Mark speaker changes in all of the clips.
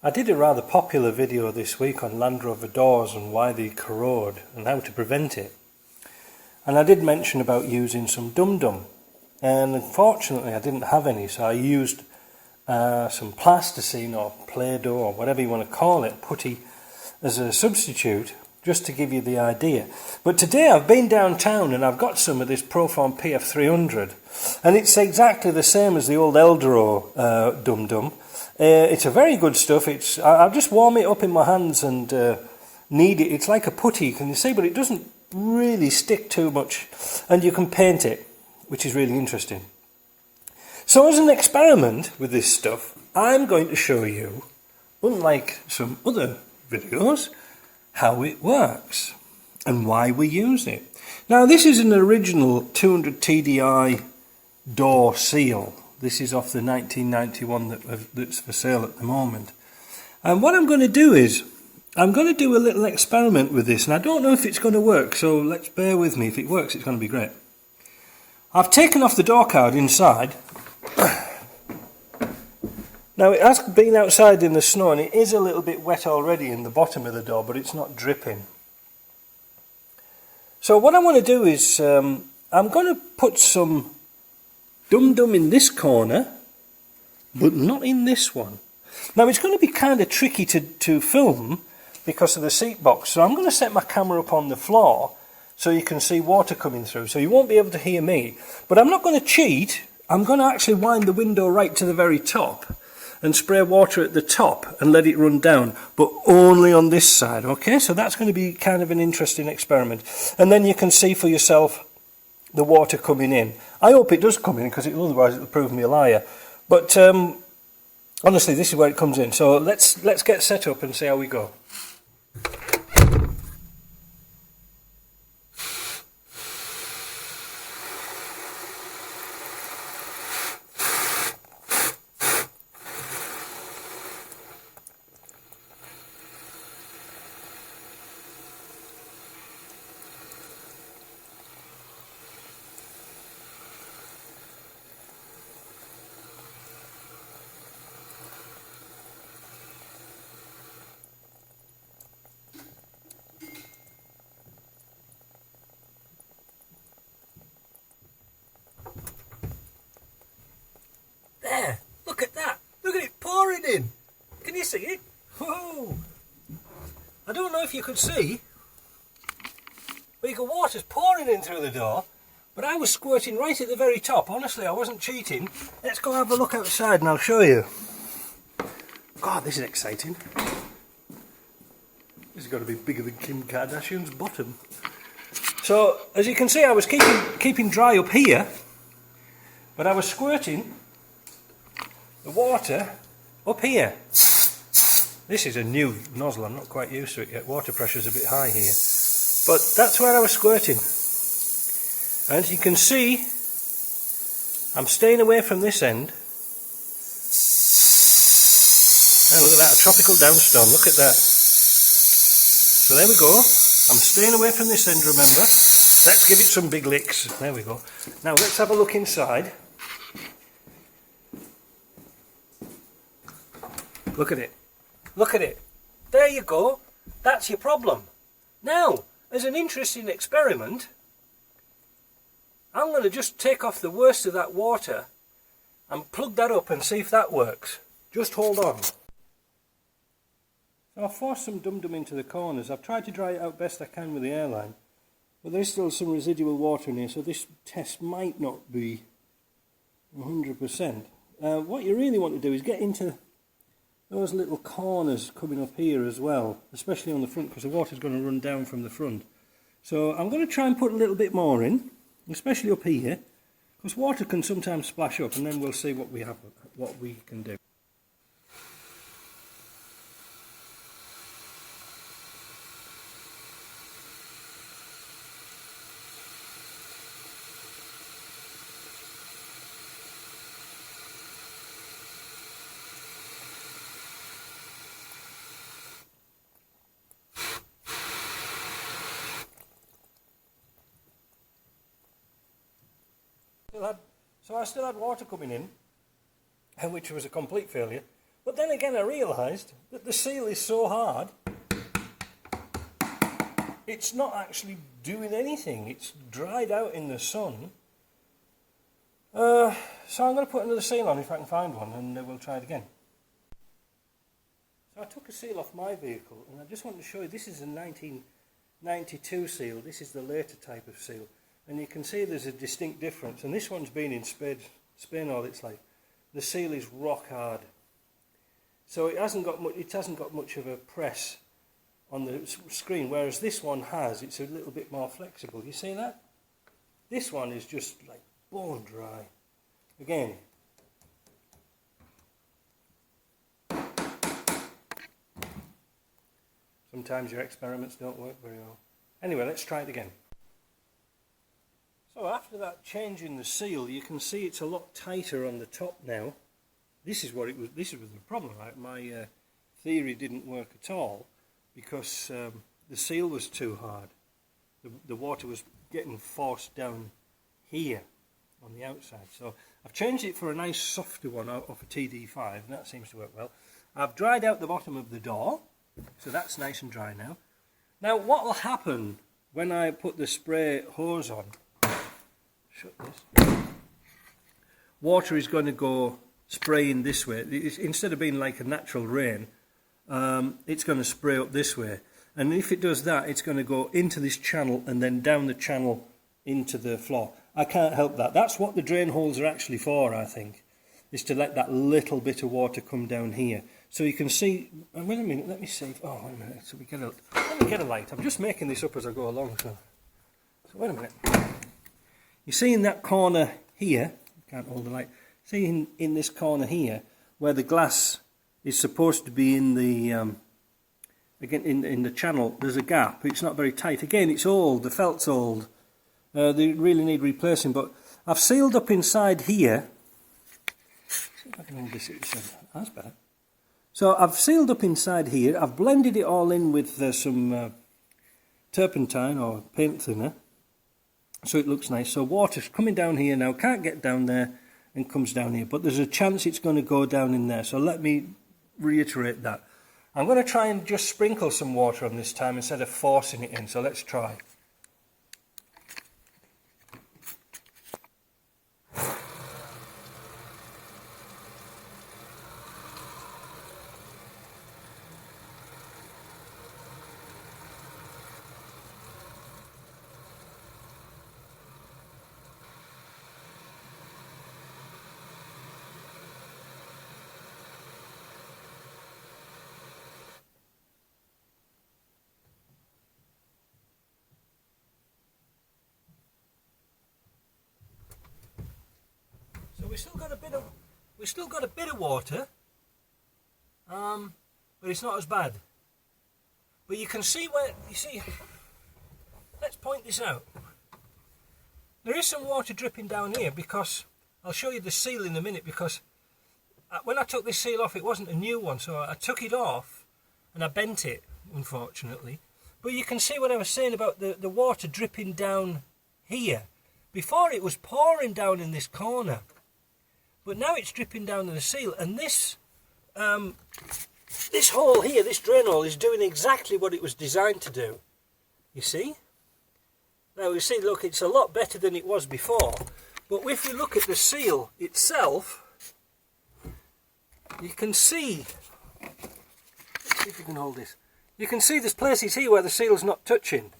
Speaker 1: I did a rather popular video this week on Land Rover doors and why they corrode and how to prevent it. And I did mention about using some dum-dum. And unfortunately I didn't have any, so I used some plasticine or Play-Doh or whatever you want to call it, putty, as a substitute, just to give you the idea. But today I've been downtown and I've got some of this Proform PF300, and it's exactly the same as the old Eldro dum-dum. It's a very good stuff. I'll just warm it up in my hands and knead it. It's like a putty, can you see? But it doesn't really stick too much, and you can paint it, which is really interesting. So as an experiment with this stuff, I'm going to show you, unlike some other videos, how it works and why we use it. Now this is an original 200 TDI door seal. This is off the 1991 that's for sale at the moment. And what I'm going to do is, I'm going to do a little experiment with this, and I don't know if it's going to work, so let's bear with me. If it works, it's going to be great. I've taken off the door card inside. Now it has been outside in the snow and it is a little bit wet already in the bottom of the door, but it's not dripping. So what I want to do is, I'm going to put some dum-dum in this corner, but not in this one. Now it's going to be kind of tricky to film because of the seat box, so I'm going to set my camera up on the floor so you can see water coming through, so you won't be able to hear me. But I'm not going to cheat. I'm going to actually wind the window right to the very top and spray water at the top and let it run down, but only on this side, okay? So that's going to be kind of an interesting experiment. And then you can see for yourself the water coming in. I hope it does come in, because otherwise it'll prove me a liar. But honestly, this is where it comes in. So let's get set up and see how we go. There, look at that. Look at it pouring in. Can you see it? Whoa! I don't know if you could see, but the water's pouring in through the door, but I was squirting right at the very top. Honestly, I wasn't cheating. Let's go have a look outside and I'll show you. God, this is exciting. This has got to be bigger than Kim Kardashian's bottom. So, as you can see, I was keeping dry up here, but I was squirting the water up here. This is a new nozzle, I'm not quite used to it yet. Water pressure's a bit high here. But that's where I was squirting. And as you can see, I'm staying away from this end. Oh, look at that, a tropical downstorm, look at that. So there we go. I'm staying away from this end, remember. Let's give it some big licks. There we go. Now let's have a look inside. Look at it. Look at it. There you go. That's your problem. Now, as an interesting experiment, I'm going to just take off the worst of that water and plug that up and see if that works. Just hold on. So I've forced some dum-dum into the corners. I've tried to dry it out best I can with the airline, but there's still some residual water in here, so this test might not be 100%. What you really want to do is get into those little corners coming up here as well, especially on the front, because the water's going to run down from the front. So I'm going to try and put a little bit more in, especially up here, because water can sometimes splash up, and then we'll see what we can do. So I still had water coming in, which was a complete failure. But then again I realised that the seal is so hard, it's not actually doing anything. It's dried out in the sun. So I'm going to put another seal on if I can find one, and we'll try it again. So I took a seal off my vehicle, and I just want to show you, this is a 1992 seal. This is the later type of seal. And you can see there's a distinct difference. And this one's been in Spain all its life. The seal is rock hard. So it hasn't got much of a press on the screen, whereas this one has. It's a little bit more flexible. You see that? This one is just like bone dry. Again. Sometimes your experiments don't work very well. Anyway, let's try it again. So after that change in the seal, you can see it's a lot tighter on the top now. This is what it was. This was the problem, right? My theory didn't work at all because the seal was too hard. The water was getting forced down here on the outside. So I've changed it for a nice softer one off a TD5, and that seems to work well. I've dried out the bottom of the door, so that's nice and dry now. Now what will happen when I put the spray hose on? Shut this. Water is going to go spraying this way. Instead of being like a natural rain, it's going to spray up this way. And if it does that, it's going to go into this channel and then down the channel into the floor. I can't help that. That's what the drain holes are actually for, I think, is to let that little bit of water come down here. So you can see, wait a minute, let me see. Oh, wait a minute, so let me get a light. I'm just making this up as I go along. So wait a minute. You see in that corner here, can't hold the light, see in this corner here, where the glass is supposed to be in the, again, in the channel, there's a gap. It's not very tight. Again, it's old, the felt's old. They really need replacing, but I've sealed up inside here. See if I can hold this. That's better. So I've sealed up inside here. I've blended it all in with some turpentine or paint thinner, so it looks nice. So water's coming down here now, can't get down there and comes down here, but there's a chance it's going to go down in there. So let me reiterate that. I'm going to try and just sprinkle some water on this time instead of forcing it in, so let's try. We've still got a bit of water, but it's not as bad. But you can see where, you see, let's point this out. There is some water dripping down here because, I'll show you the seal in a minute, because when I took this seal off, it wasn't a new one, so I took it off and I bent it, unfortunately. But you can see what I was saying about the water dripping down here. Before it was pouring down in this corner. But now it's dripping down in the seal, and this this hole here, this drain hole, is doing exactly what it was designed to do. You see? Now you see, look, it's a lot better than it was before. But if we look at the seal itself, you can see, let's see if you can hold this. You can see there's places here where the seal's not touching.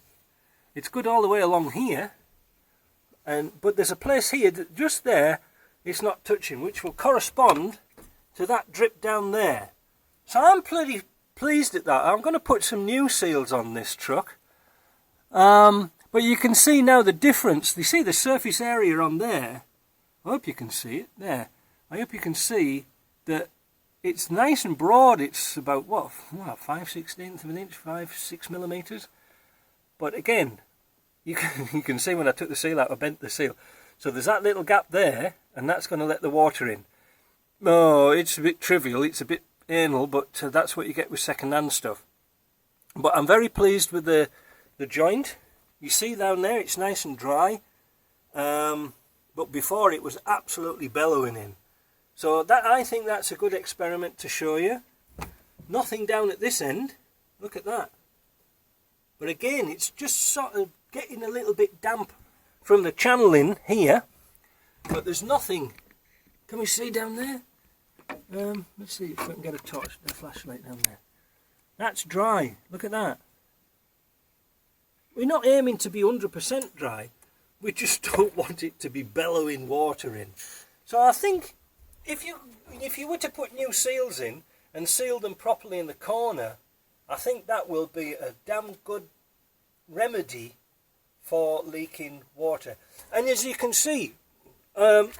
Speaker 1: It's good all the way along here, but there's a place here that just there it's not touching, which will correspond to that drip down there. So I'm pretty pleased at that. I'm going to put some new seals on this truck. But you can see now the difference. You see the surface area on there. I hope you can see it. There. I hope you can see that it's nice and broad. It's about, what 5/16 of an inch, 5-6 millimeters. But again, you can see when I took the seal out, I bent the seal. So there's that little gap there, and that's going to let the water in. No, it's a bit trivial, it's a bit anal, but that's what you get with second-hand stuff. But I'm very pleased with the joint. You see down there, it's nice and dry. But before it was absolutely bellowing in. So that, I think that's a good experiment to show you. Nothing down at this end. Look at that. But again, it's just sort of getting a little bit damp from the channeling here. But there's nothing. Can we see down there? Let's see if we can get a flashlight down there. That's dry. Look at that. We're not aiming to be 100% dry. We just don't want it to be bellowing water in. So I think if you were to put new seals in and seal them properly in the corner, I think that will be a damn good remedy for leaking water. And as you can see, it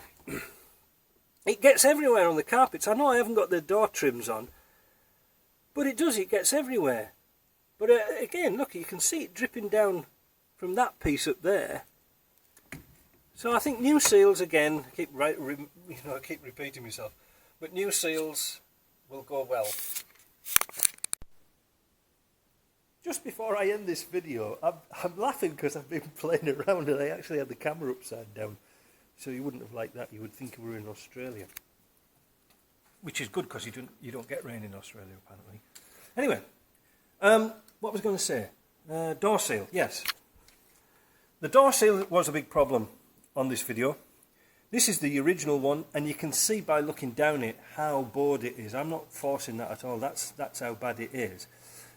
Speaker 1: gets everywhere on the carpets. I know I haven't got the door trims on, but it does, it gets everywhere. But again, look, you can see it dripping down from that piece up there. So I think new seals, again, I keep repeating myself, but new seals will go well. Just before I end this video, I'm laughing because I've been playing around and I actually had the camera upside down. So you wouldn't have liked that, you would think we were in Australia. Which is good because you don't get rain in Australia apparently. Anyway, what was I going to say? Door seal, yes. The door seal was a big problem on this video. This is the original one, and you can see by looking down it how bored it is. I'm not forcing that at all, that's how bad it is.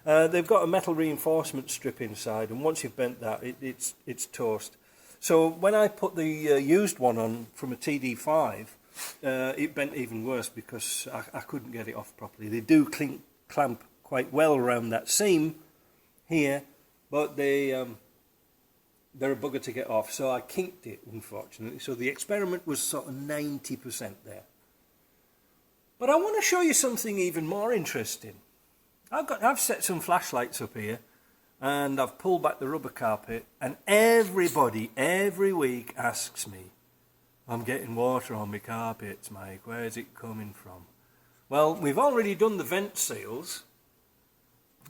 Speaker 1: They've got a metal reinforcement strip inside, and once you've bent that, it's toast. So when I put the used one on from a TD5, it bent even worse because I couldn't get it off properly. They do clamp quite well around that seam here, but they're a bugger to get off, so I kinked it, unfortunately. So the experiment was sort of 90% there. But I want to show you something even more interesting. I've set some flashlights up here, and I've pulled back the rubber carpet, and everybody every week asks me, I'm getting water on my carpets, Mike, where's it coming from? Well, we've already done the vent seals,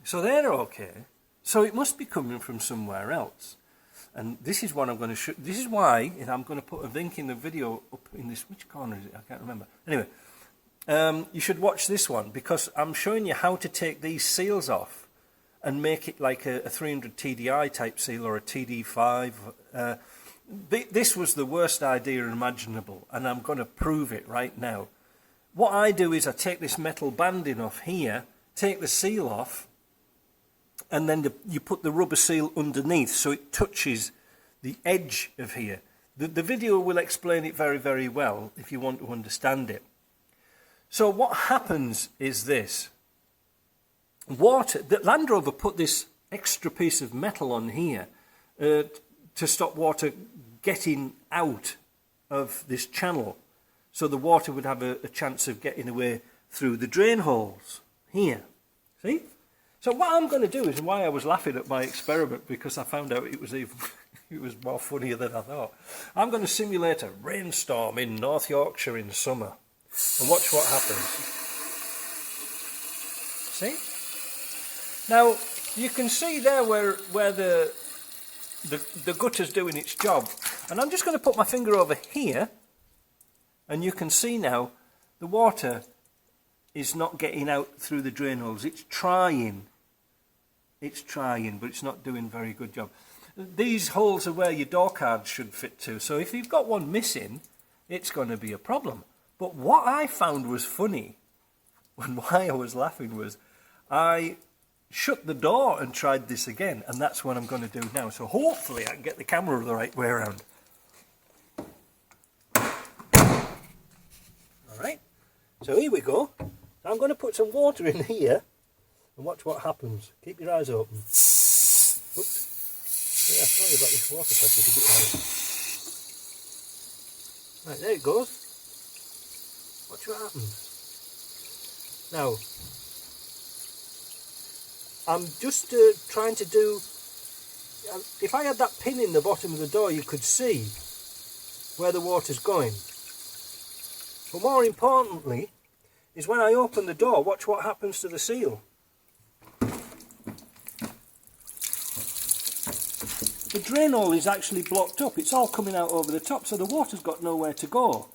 Speaker 1: so they're okay. So it must be coming from somewhere else. And this is what I'm going to show. This is why, and I'm going to put a link in the video up in this. Which corner is it? I can't remember. Anyway, you should watch this one because I'm showing you how to take these seals off and make it like a 300 TDI type seal or a TD5. This was the worst idea imaginable, and I'm going to prove it right now. What I do is I take this metal banding off here, take the seal off, and then you put the rubber seal underneath so it touches the edge of here. The video will explain it very, very well if you want to understand it. So what happens is this. The Land Rover put this extra piece of metal on here to stop water getting out of this channel. So the water would have a chance of getting away through the drain holes here. See? So what I'm going to do is why I was laughing at my experiment, because I found out it was more funnier than I thought. I'm going to simulate a rainstorm in North Yorkshire in summer and watch what happens. See? Now you can see there where the gutter's doing its job, and I'm just going to put my finger over here, and you can see now the water is not getting out through the drain holes. It's trying, but it's not doing a very good job. These holes are where your door cards should fit to, so if you've got one missing, it's going to be a problem. But what I found was funny, and why I was laughing was, I shut the door and tried this again, and that's what I'm going to do now. So hopefully I can get the camera the right way around. Alright, so here we go. I'm going to put some water in here and watch what happens. Keep your eyes open. Oops. Yeah, sorry about this water pressure. Right, there it goes. Watch what happens. Now, I'm just trying to do... if I had that pin in the bottom of the door, you could see where the water's going. But more importantly, is when I open the door, watch what happens to the seal. The drain hole is actually blocked up. It's all coming out over the top, so the water's got nowhere to go.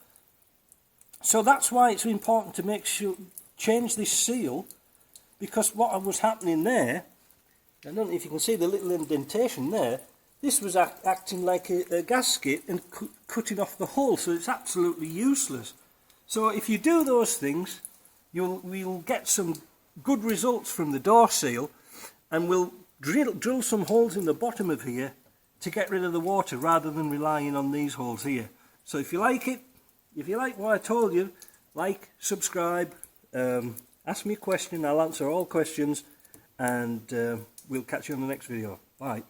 Speaker 1: So that's why it's important to make sure, change this seal, because what was happening there, I don't know if you can see the little indentation there, this was acting like a gasket and cutting off the hole, so it's absolutely useless. So if you do those things, we'll get some good results from the door seal, and we'll drill some holes in the bottom of here to get rid of the water rather than relying on these holes here. So if you like it, if you like what I told you, like, subscribe, ask me a question, I'll answer all questions, and we'll catch you on the next video. Bye.